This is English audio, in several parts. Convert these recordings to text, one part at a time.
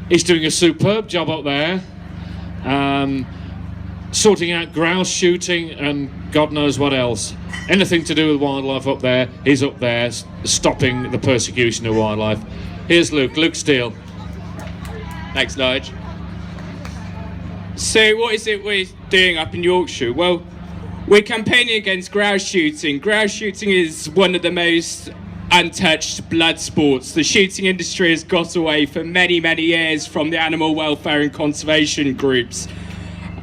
He's doing a superb job up there, sorting out grouse shooting and God knows what else. Anything to do with wildlife up there, he's up there stopping the persecution of wildlife. Here's Luke Steele. Thanks, Nigel. So what is it we're doing up in Yorkshire? Well, we're campaigning against grouse shooting. Grouse shooting is one of the most untouched blood sports. The shooting industry has got away for many, many years from the animal welfare and conservation groups.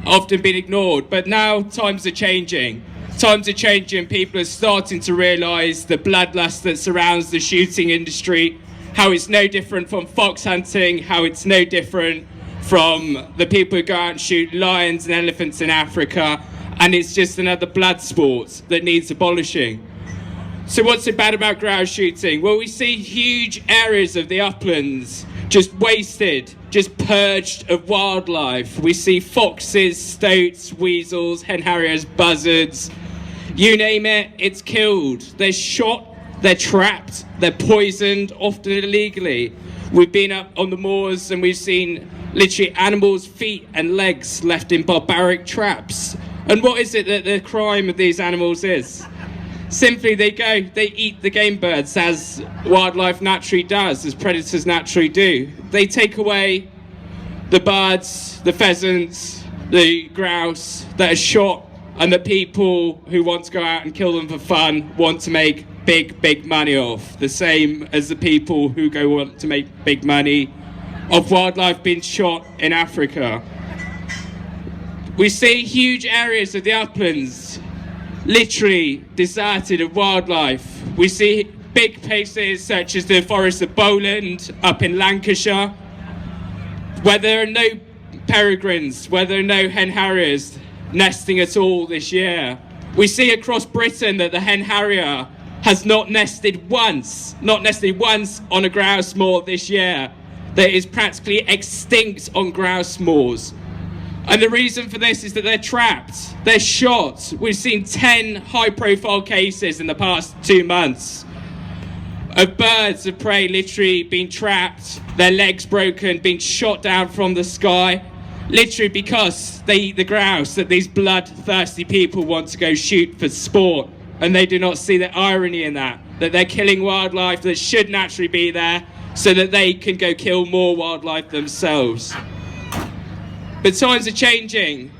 Often been ignored, but now times are changing. Times are changing. People are starting to realise the bloodlust that surrounds the shooting industry, how it's no different from fox hunting, how it's no different from the people who go out and shoot lions and elephants in Africa, and it's just another blood sport that needs abolishing. So what's it bad about grouse shooting? Well, we see huge areas of the uplands just wasted, just purged of wildlife. We see foxes, stoats, weasels, hen harriers, buzzards, you name it, it's killed. They're shot, they're trapped, they're poisoned, often illegally. We've been up on the moors and we've seen literally animals' feet and legs left in barbaric traps. And what is it that the crime of these animals is? Simply they eat the game birds, as wildlife naturally does, as predators naturally do. They take away the birds, the pheasants, the grouse that are shot, and the people who want to go out and kill them for fun want to make big money off. The same as the people who want to make big money off wildlife being shot in Africa. We see huge areas of the uplands literally deserted of wildlife. We see big places such as the Forest of Bowland up in Lancashire, where there are no peregrines, where there are no hen harriers nesting at all this year. We see across Britain that the hen harrier has not nested once on a grouse moor this year. That is practically extinct on grouse moors. And the reason for this is that they're trapped, they're shot. We've seen 10 high-profile cases in the past 2 months of birds of prey literally being trapped, their legs broken, being shot down from the sky, literally because they eat the grouse that these bloodthirsty people want to go shoot for sport. And they do not see the irony in that they're killing wildlife that should naturally be there so that they can go kill more wildlife themselves. But times are changing.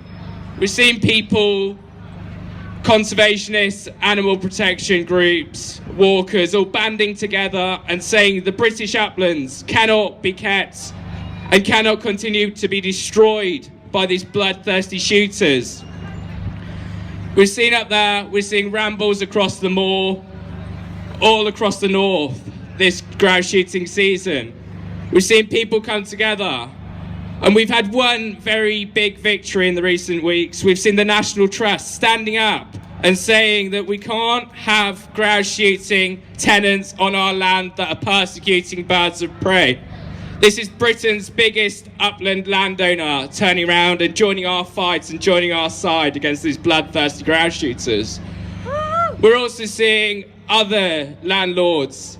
We're seeing people, conservationists, animal protection groups, walkers, all banding together and saying the British uplands cannot be kept and cannot continue to be destroyed by these bloodthirsty shooters. We're seeing up there, we're seeing rambles across the moor, all across the north this grouse shooting season. We're seeing people come together. And we've had one very big victory in the recent weeks. We've seen the National Trust standing up and saying that we can't have grouse shooting tenants on our land that are persecuting birds of prey. This is Britain's biggest upland landowner turning around and joining our fights and joining our side against these bloodthirsty grouse shooters. We're also seeing other landlords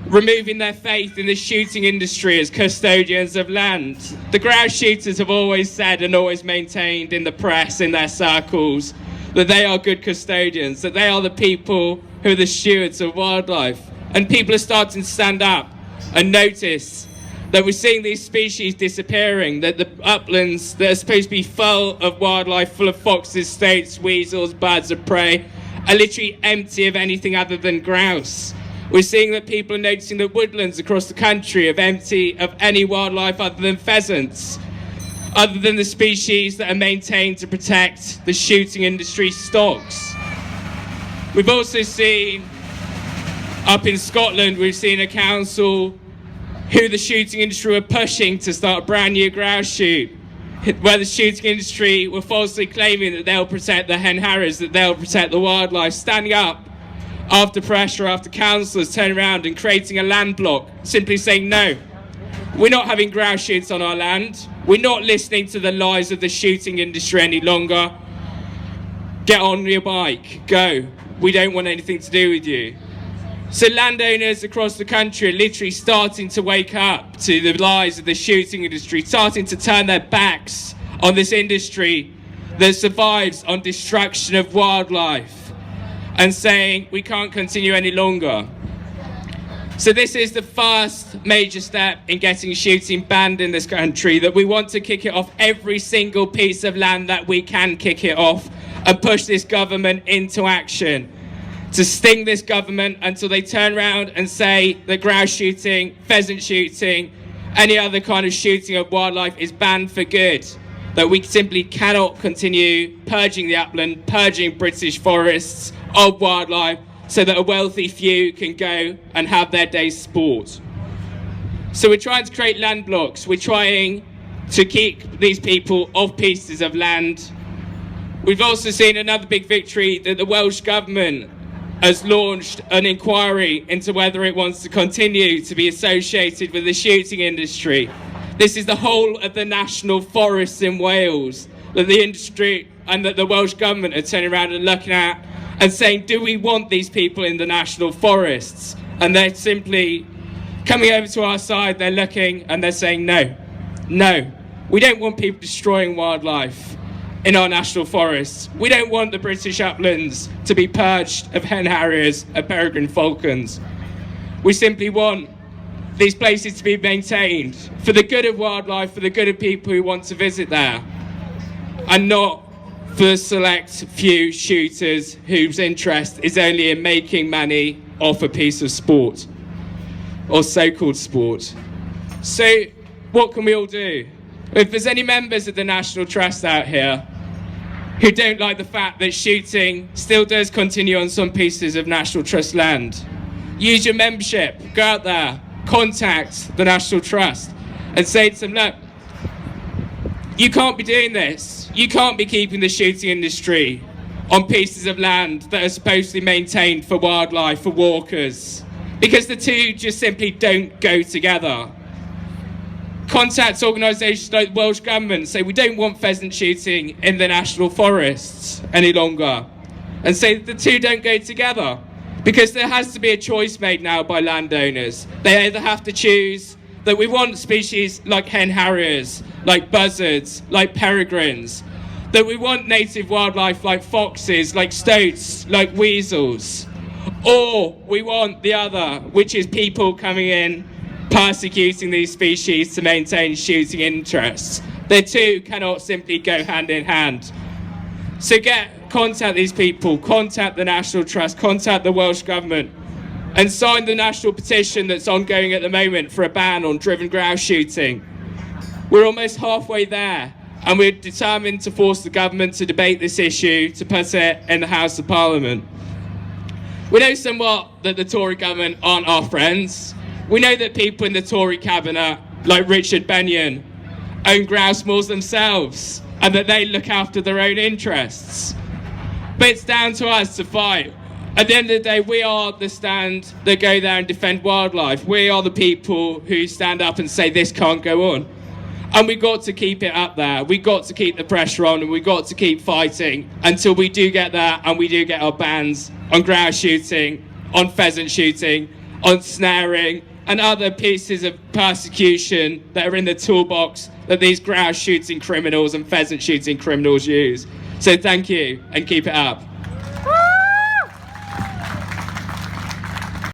removing their faith in the shooting industry as custodians of land. The grouse shooters have always said and always maintained in the press, in their circles, that they are good custodians, that they are the people who are the stewards of wildlife. And people are starting to stand up and notice that we're seeing these species disappearing, that the uplands that are supposed to be full of wildlife, full of foxes, stoats, weasels, birds of prey, are literally empty of anything other than grouse. We're seeing that people are noticing that woodlands across the country are empty of any wildlife other than pheasants, other than the species that are maintained to protect the shooting industry stocks. We've also seen, up in Scotland, we've seen a council who the shooting industry were pushing to start a brand new grouse shoot, where the shooting industry were falsely claiming that they'll protect the hen harriers, that they'll protect the wildlife, standing up after pressure, after councillors turning around and creating a land block, simply saying no. We're not having grouse shoots on our land. We're not listening to the lies of the shooting industry any longer. Get on your bike, go. We don't want anything to do with you. So landowners across the country are literally starting to wake up to the lies of the shooting industry, starting to turn their backs on this industry that survives on destruction of wildlife, and saying we can't continue any longer. So this is the first major step in getting shooting banned in this country, that we want to kick it off every single piece of land that we can kick it off, and push this government into action, to sting this government until they turn around and say that grouse shooting, pheasant shooting, any other kind of shooting of wildlife is banned for good. That we simply cannot continue purging the upland, purging British forests of wildlife, so that a wealthy few can go and have their day's sport. So we're trying to create land blocks. We're trying to keep these people off pieces of land. We've also seen another big victory, that the Welsh Government has launched an inquiry into whether it wants to continue to be associated with the shooting industry. This is the whole of the national forests in Wales that the industry and that the Welsh Government are turning around and looking at and saying, do we want these people in the national forests? And they're simply coming over to our side, they're looking and they're saying, no, we don't want people destroying wildlife in our national forests. We don't want the British uplands to be purged of hen harriers and peregrine falcons. We simply want these places to be maintained for the good of wildlife, for the good of people who want to visit there, and not for select few shooters whose interest is only in making money off a piece of sport, or so-called sport. So what can we all do? If there's any members of the National Trust out here who don't like the fact that shooting still does continue on some pieces of National Trust land, use your membership, go out there, contact the National Trust and say to them, look, you can't be doing this. You can't be keeping the shooting industry on pieces of land that are supposed to be maintained for wildlife, for walkers, because the two just simply don't go together. Contact organisations like the Welsh Government, say we don't want pheasant shooting in the national forests any longer, and say the two don't go together, because there has to be a choice made now by landowners. They either have to choose that we want species like hen harriers, like buzzards, like peregrines, that we want native wildlife like foxes, like stoats, like weasels, or we want the other, which is people coming in, persecuting these species to maintain shooting interests. The two cannot simply go hand in hand. So contact these people, contact the National Trust, contact the Welsh Government, and sign the national petition that's ongoing at the moment for a ban on driven grouse shooting. We're almost halfway there, and we're determined to force the government to debate this issue, to put it in the House of Parliament. We know somewhat that the Tory government aren't our friends. We know that people in the Tory cabinet, like Richard Benyon, own grouse moors themselves, and that they look after their own interests. But it's down to us to fight. At the end of the day, we are the stand that go there and defend wildlife. We are the people who stand up and say this can't go on. And we've got to keep it up there. We've got to keep the pressure on, and we've got to keep fighting until we do get there and we do get our bans on grouse shooting, on pheasant shooting, on snaring, and other pieces of persecution that are in the toolbox that these grouse shooting criminals and pheasant shooting criminals use. So thank you, and keep it up.